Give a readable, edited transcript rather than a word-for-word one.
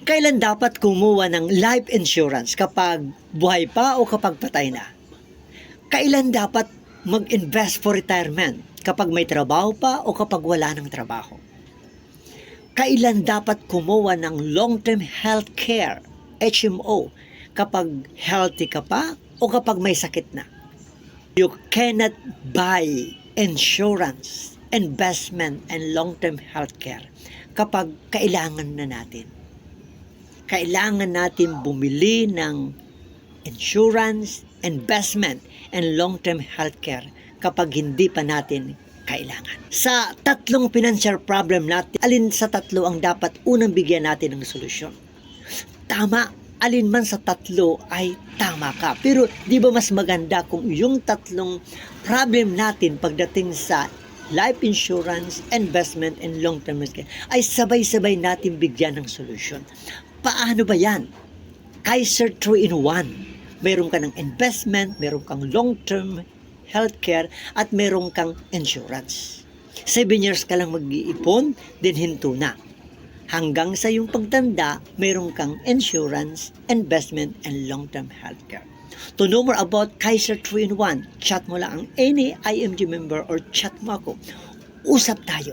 Kailan dapat kumuha ng life insurance? Kapag buhay pa o kapag patay na? Kailan dapat mag-invest for retirement? Kapag may trabaho pa o kapag wala ng trabaho? Kailan dapat kumuha ng long-term health care, HMO? Kapag healthy ka pa o kapag may sakit na? You cannot buy insurance, investment, and long-term health care kapag kailangan na natin. Kailangan natin bumili ng insurance, investment, and long-term healthcare kapag hindi pa natin kailangan. Sa tatlong financial problem natin, alin sa tatlo ang dapat unang bigyan natin ng solusyon? Tama, alin man sa tatlo ay tama ka. Pero di ba mas maganda kung yung tatlong problem natin pagdating sa life insurance, investment, and long-term healthcare ay sabay-sabay natin bigyan ng solusyon? Paano ba yan? Kaiser 3-in-1. Meron ka ng investment, meron kang long-term healthcare, at meron kang insurance. 7 years ka lang mag-iipon, then hinto na. Hanggang sa yung pagtanda, meron kang insurance, investment, and long-term healthcare. To know more about Kaiser 3-in-1, chat mo lang ang any IMG member or chat mo ako. Usap tayo.